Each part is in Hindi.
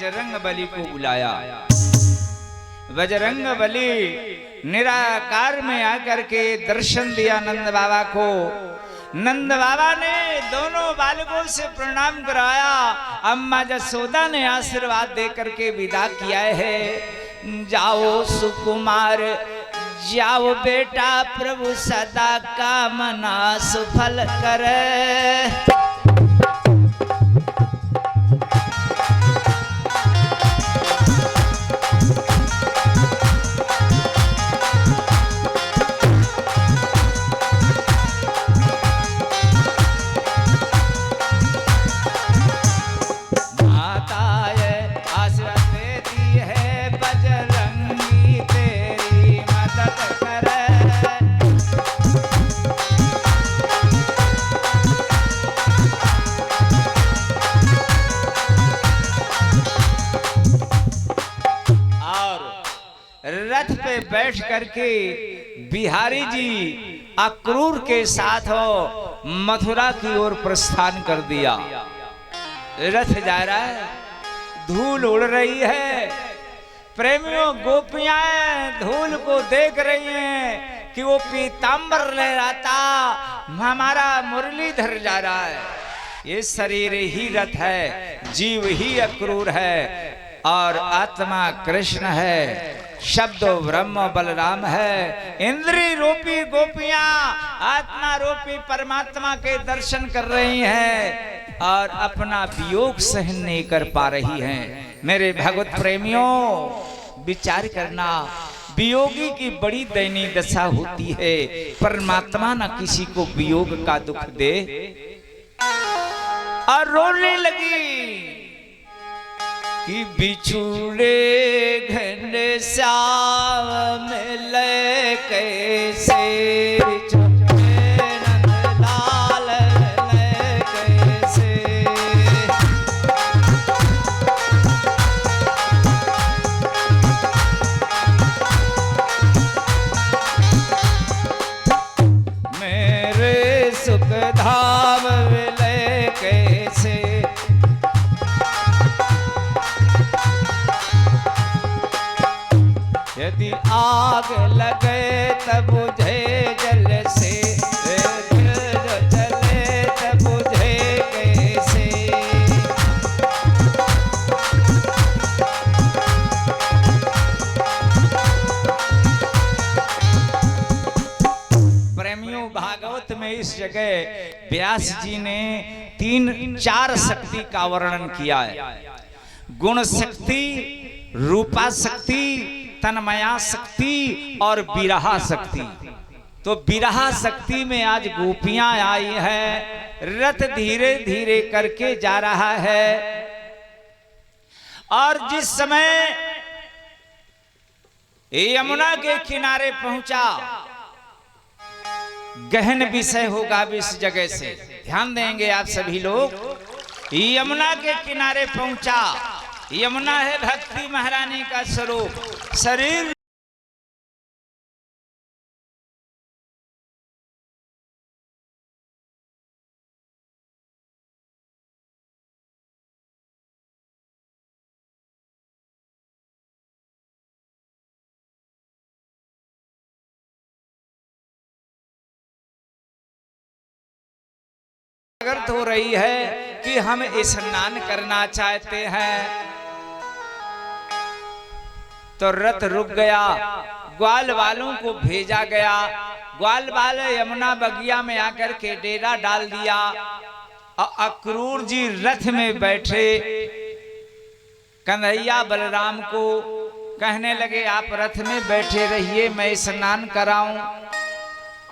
बजरंग बली को बुलाया। बजरंग बली निराकार में आकर के दर्शन दिया नंद बाबा को। नंद बाबा ने दोनों बालकों से प्रणाम कराया। अम्मा जसोदा ने आशीर्वाद दे करके विदा किया है। जाओ सुकुमार जाओ बेटा, प्रभु सदा कामना सफल करे। रथ पे बैठ करके बिहारी जी अक्रूर के साथ मथुरा की ओर प्रस्थान कर दिया। रथ जा रहा है, धूल उड़ रही है। प्रेमियों गोपियां धूल को देख रही हैं कि वो पीतांबर लहराता हमारा मुरलीधर जा रहा है। ये शरीर ही रथ है, जीव ही अक्रूर है और आत्मा कृष्ण है, शब्द ब्रह्म बलराम है। इंद्री रूपी गोपियां आत्मा रूपी परमात्मा के दर्शन कर रही हैं और अपना वियोग सहन नहीं कर पा रही हैं। मेरे भगवत प्रेमियों, विचार करना, वियोगी की बड़ी दयनीय दशा होती है। परमात्मा न किसी को वियोग का दुख दे। और रोने लगी कि बिछुड़े घने श्याम मिले कैसे, नंदलाल मिले कैसे। मेरे सुख धाम मिले कैसे, यदि आग लगे तब बुझे जल से, जो जले तब बुझे कैसे। प्रेमियों, भागवत में इस जगह व्यास जी ने 3-4 शक्ति का वर्णन किया है। गुण शक्ति, रूपा शक्ति, तन्मया शक्ति और विरहा शक्ति। तो विरहा शक्ति में आज गोपियां आई है। रथ धीरे धीरे करके जा रहा है और जिस समय यमुना के किनारे पहुंचा, गहन विषय होगा इस जगह से, ध्यान देंगे आप सभी लोग। यमुना के किनारे पहुंचा। यमुना है भक्ति महारानी का स्वरूप। शरीर जागृत हो रही है कि हम स्नान करना चाहते हैं। तो रथ रुक गया, ग्वाल वालों को भेजा गया। ग्वाल वाले यमुना बगिया में आकर के डेरा डाल दिया और अक्रूर जी रथ में बैठे कन्हैया बलराम को कहने लगे, आप रथ में बैठे रहिए, मैं स्नान कराऊं।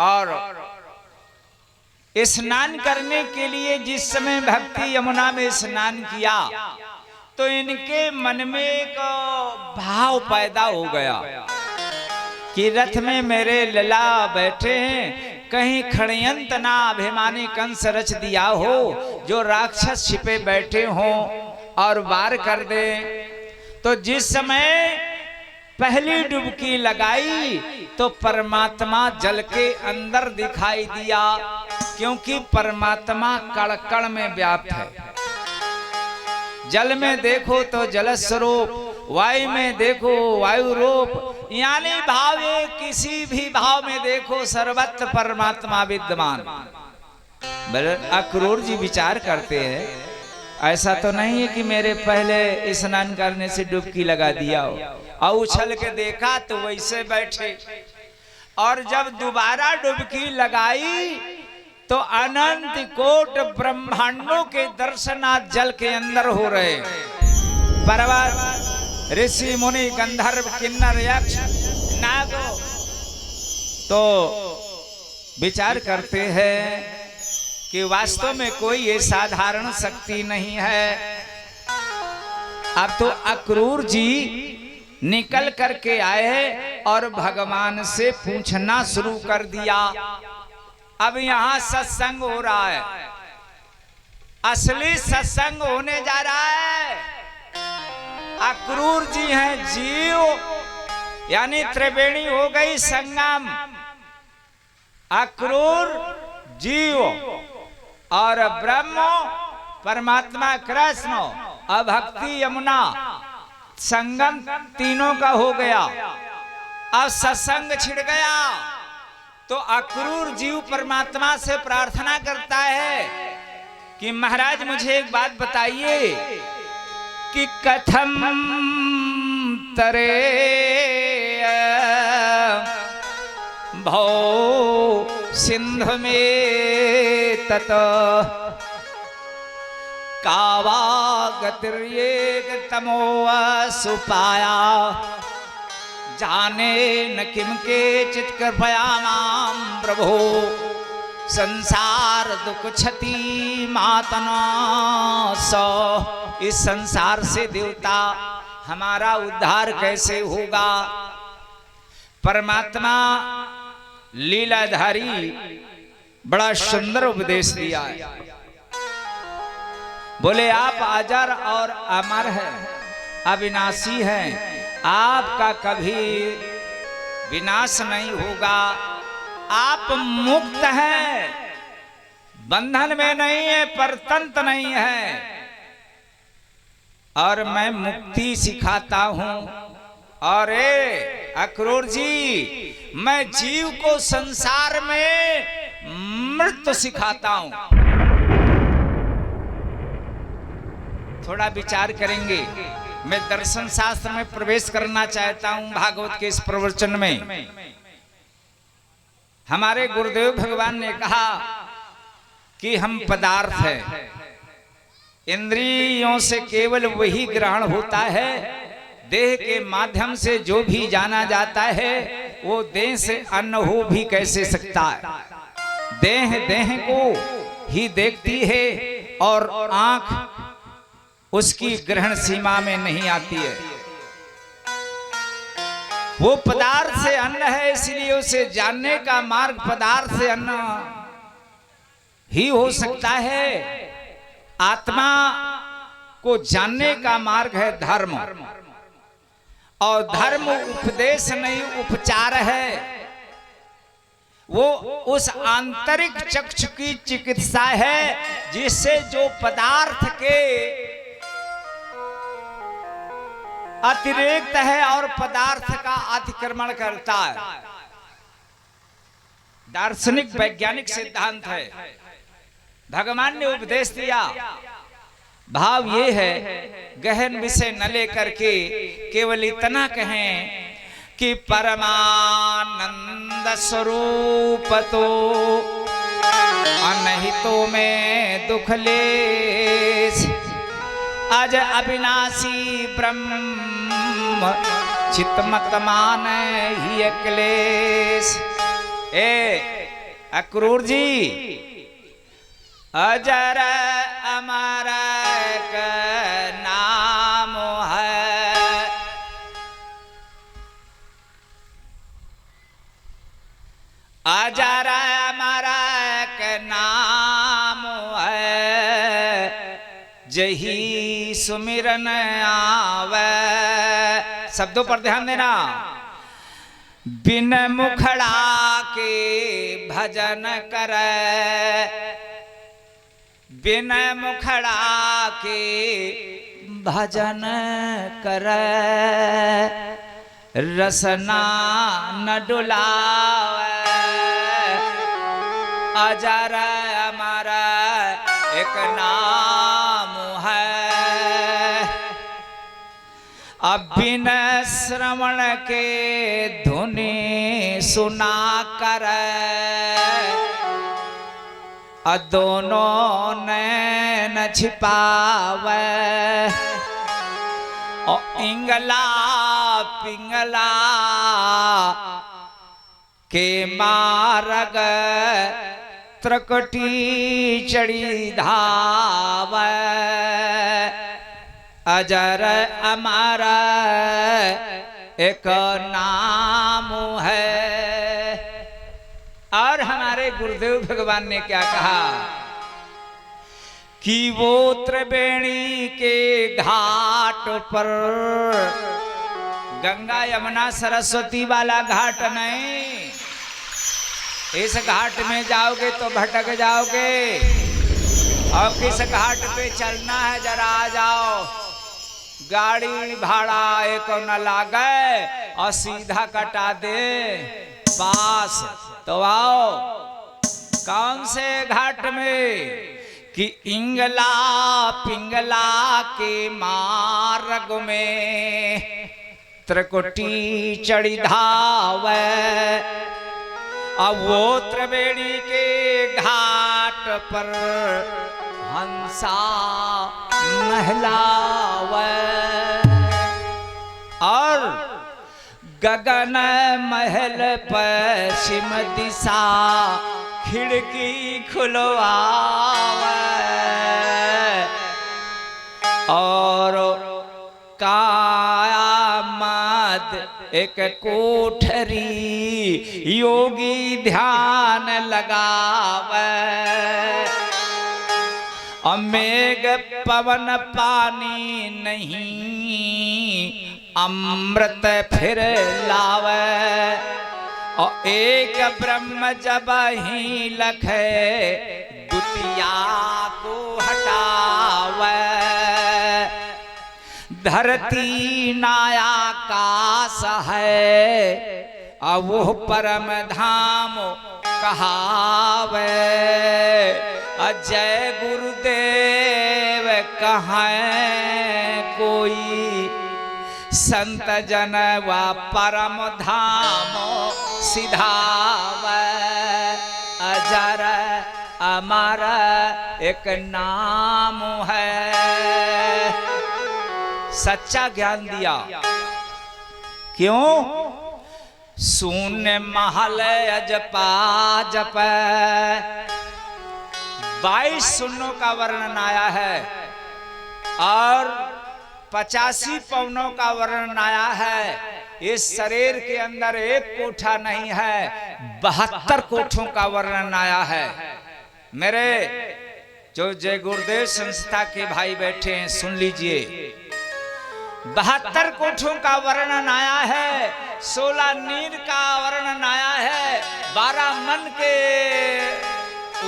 और स्नान करने के लिए जिस समय भक्ति यमुना में स्नान किया तो इनके मन में एक भाव पैदा हो गया कि रथ में मेरे लला बैठे हैं, कहीं खड़यंत ना अभिमानी कंस रच दिया हो जो राक्षस छिपे बैठे हों और वार कर दे। तो जिस समय पहली डुबकी लगाई तो परमात्मा जल के अंदर दिखाई दिया, क्योंकि परमात्मा कण कण में व्याप्त है। जल में देखो तो जल स्वरूप, वायु में देखो वायु रूप, यानी भाव किसी भी भाव में देखो सर्वत्र परमात्मा विद्यमान। अक्रूर जी विचार करते हैं, ऐसा तो नहीं है कि मेरे पहले स्नान करने से डुबकी लगा दिया हो, और उछल के देखा तो वैसे बैठे, और जब दोबारा डुबकी लगाई तो अनंत कोट ब्रह्मांडों के दर्शनाथ जल के अंदर हो रहे। पर्वत, ऋषि मुनि, गंधर्व, किन्नर, यक्ष, नागो तो विचार करते हैं कि वास्तव में कोई ये साधारण शक्ति नहीं है। अब तो अक्रूर जी निकल करके आए और भगवान से पूछना शुरू कर दिया। अब यहां सत्संग हो रहा है, असली सत्संग होने जा रहा है। अक्रूर जी हैं जीव, यानी त्रिवेणी हो गई संगम। अक्रूर जीव और ब्रह्म परमात्मा कृष्ण और भक्ति यमुना, संगम तीनों का हो गया। अब सत्संग छिड़ गया तो अक्रूर जीव परमात्मा से प्रार्थना करता है कि महाराज मुझे एक बात बताइए कि कथम तरे भौ सिंधु में तत कावा गतिर्ये तमो सुपाया जाने न किम के चित कृपयामां प्रभो संसार दुख क्षति मातना सो। इस संसार से देवता हमारा उद्धार कैसे होगा। परमात्मा लीलाधारी बड़ा सुंदर उपदेश दिया है। बोले आप अजर और अमर है, अविनाशी हैं, आपका कभी विनाश नहीं होगा। आप मुक्त हैं, बंधन में नहीं है, परतंत्र नहीं है, और मैं मुक्ति सिखाता हूं। और अक्रूर जी, मैं जीव को संसार में मृत्यु सिखाता हूं। थोड़ा विचार करेंगे। मैं दर्शन शास्त्र में प्रवेश करना चाहता हूं भागवत के इस प्रवचन में। हमारे गुरुदेव भगवान ने कहा कि हम पदार्थ हैं, इंद्रियों से केवल वही ग्रहण होता है, देह के माध्यम से जो भी जाना जाता है वो देह से अन्न हो भी कैसे सकता है। देह देह को ही देखती है और आंख उसकी ग्रहण सीमा में नहीं आती है। वो पदार्थ से अन्न है, इसलिए उसे जानने का मार्ग पदार्थ से अन्न ही हो सकता है। आत्मा को जानने का मार्ग है धर्म, और धर्म उपदेश नहीं उपचार है। वो उस आंतरिक चक्षु की चिकित्सा है जिससे जो पदार्थ के अतिरिक्त है और पदार्थ का अतिक्रमण करता है। दार्शनिक वैज्ञानिक सिद्धांत है। भगवान ने उपदेश दिया। भाव ये है, गहन विषय न लेकर के केवल इतना कहें कि परमानंद स्वरूप तो अनहितो में दुख लेस, अज अविनाशी ब्रह्म चित्तमत मान ही क्लेश। अक्रूर जी, अजर अमर का नाम है, अजर अमर का नाम है, जही सुमिरन आवे। शब्दों पर ध्यान देना। बिन मुखड़ा के भजन करे, बिन मुखड़ा के भजन कर रसना न डुलावे, अजर अमर एक नाम है। बिन श्रवण के धुनि सुना कर दोनों नैन छिपावे, और इंगला पिंगला के मार्ग त्रकटी चढ़ी धावे, अजर अमर एक नाम है। और हमारे गुरुदेव भगवान ने क्या कहा कि वो त्रिवेणी के घाट पर, गंगा यमुना सरस्वती वाला घाट नहीं, इस घाट में जाओगे तो भटक जाओगे, और किस घाट पे चलना है जरा आ जाओ, गाड़ी भाड़ा एक न लागे और सीधा कटा दे पास, तो आओ। कौन से घाट में कि इंगला पिंगला के मार्ग में त्रिकुटी चढ़ी धावे, अब वो त्रिवेणी के घाट पर हंसा नहलावे, और गगन महल पश्चिम दिशा खिड़की खुलवावे, और कायामद एक कोठरी योगी ध्यान लगावे, मेघ पवन पानी नहीं अमृत फिर लावे, और एक ब्रह्म जब ही लखे द्वितीया को हटावे, धरती नायाकाश है अब वो परम धाम कहावे, अजय गुरुदेव कहें कोई संत जन व परम धाम सिधावे, अजर अमर एक नाम है। सच्चा ज्ञान दिया, क्यों? शून्य महल अजपा जप, 22 शून्यों का वर्णन आया है, और 85 पवनों का वर्णन आया है। इस शरीर के अंदर एक कोठा नहीं है, 72 कोठों का वर्णन आया है। मेरे जो जय गुरुदेव संस्था के भाई बैठे हैं, सुन लीजिए, 72 कोठों का वर्णन आया है, 16 नीर का वर्णन आया है, 12 मन के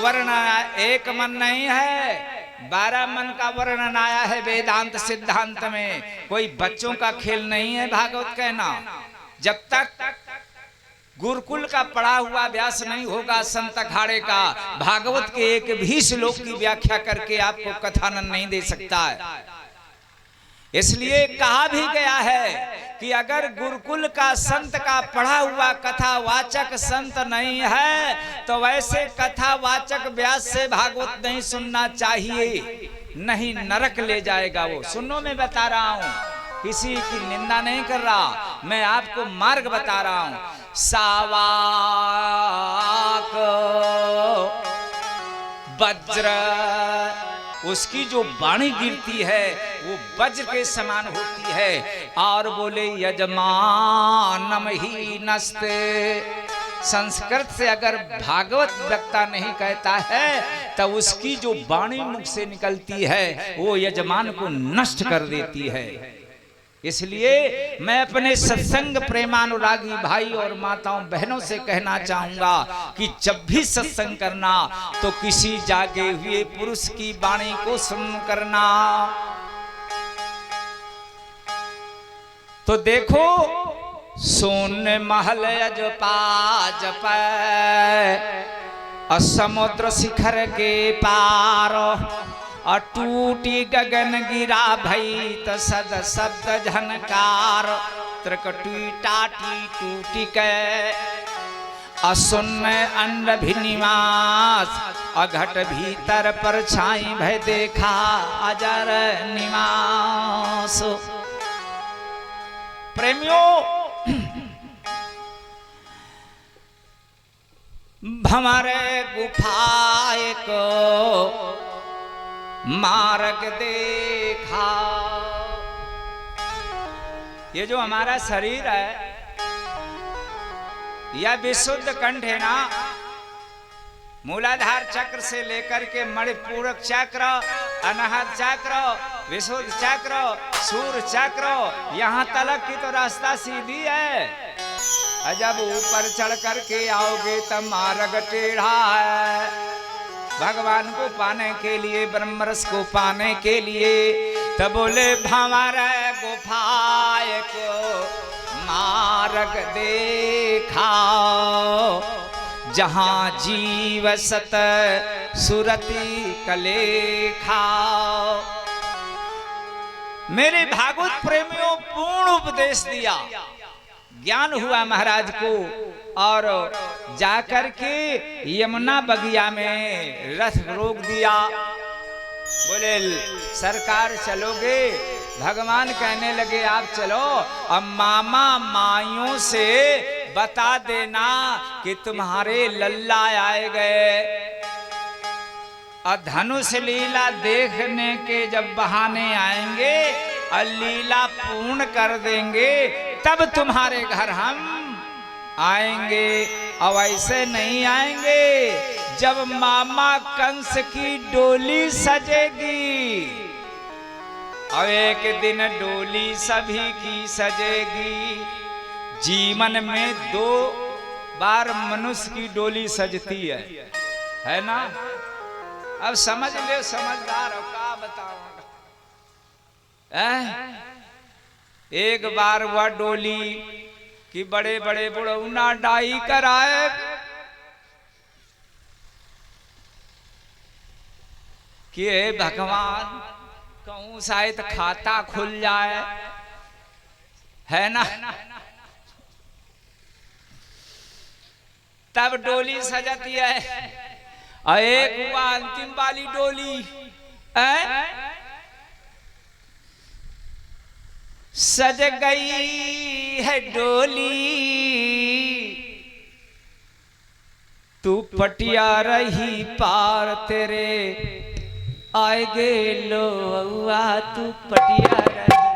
वर्णन, एक मन नहीं है, 12 मन का वर्णन आया है वेदांत सिद्धांत में। कोई बच्चों का खेल नहीं है भागवत कहना। जब तक गुरुकुल का पढ़ा हुआ अभ्यास नहीं होगा संत अखाड़े का, भागवत के एक भी श्लोक की व्याख्या करके आपको कथानन नहीं दे सकता है। इसलिए कहा भी गया है कि अगर गुरुकुल का संत का पढ़ा हुआ कथावाचक संत नहीं है तो वैसे कथावाचक व्यास से भागवत नहीं सुनना चाहिए, नहीं नरक ले जाएगा वो। सुनो, मैं बता रहा हूँ, किसी की निंदा नहीं कर रहा, मैं आपको मार्ग बता रहा हूँ। सावाक वज्र, उसकी जो वाणी गिरती है वो वज्र के समान होती है। और बोले यजमानम ही नस्ते, संस्कृत से अगर भागवत वक्ता नहीं कहता है तो उसकी जो वाणी मुख से निकलती है वो यजमान को नष्ट कर देती है। इसलिए मैं अपने सत्संग प्रेमानुरागी भाई और माताओं बहनों से कहना चाहूंगा कि जब भी सत्संग करना तो किसी जागे हुए पुरुष की वाणी को सुन करना। तो देखो सोन महल अजपा जपै समुद्र शिखर के पार टूटी गगन गिरा भई त सद शब्द झनकार त्रिकटी टाटी टूटी के असुन अन्न भी निवास अघट भीतर पर छाई भय देखा अजर निवास। प्रेमियों, हमारे गुफाए को मार्ग देखा। ये जो हमारा शरीर है यह विशुद्ध कंठ है ना, मूलाधार चक्र से लेकर के मणिपूरक चक्र, अनाहत चक्र, विशुद्ध चक्र, सूर्य चक्र, यहाँ तलक की तो रास्ता सीधी है। जब ऊपर चढ़ करके आओगे तब मार्ग टेढ़ा है। भगवान को पाने के लिए, ब्रह्मरस को पाने के लिए, तब बोले हमारे गुफाए को मार्ग देखा जहां जीव सत सुरति कलेखा। मेरे भागवत प्रेमियों पूर्ण उपदेश दिया, ज्ञान हुआ महाराज को, और जाकर के यमुना बगिया में रथ रोक दिया। बोले सरकार चलोगे? भगवान कहने लगे आप चलो, अब मामा माइयों से बता देना कि तुम्हारे लल्ला आए गए, और धनुष लीला देखने के जब बहाने आएंगे और लीला पूर्ण कर देंगे तब तुम्हारे घर हम आएंगे। और ऐसे नहीं आएंगे जब मामा कंस की डोली सजेगी, और एक दिन डोली सभी की सजेगी। जीवन में 2 बार मनुष्य की डोली सजती है ना? अब समझ ले, समझदार हो, क्या बताऊंगा। एक बार वह डोली कि बड़े बड़े बुढ़उना डाई कराए, कि भगवान कहूं शायद खाता खुल जाए, है ना? तब डोली सजती है। और एक हुआ अंतिम वाली डोली, सज गई है डोली तू पटिया रही पार, तेरे आएगे लो तू पटिया रही।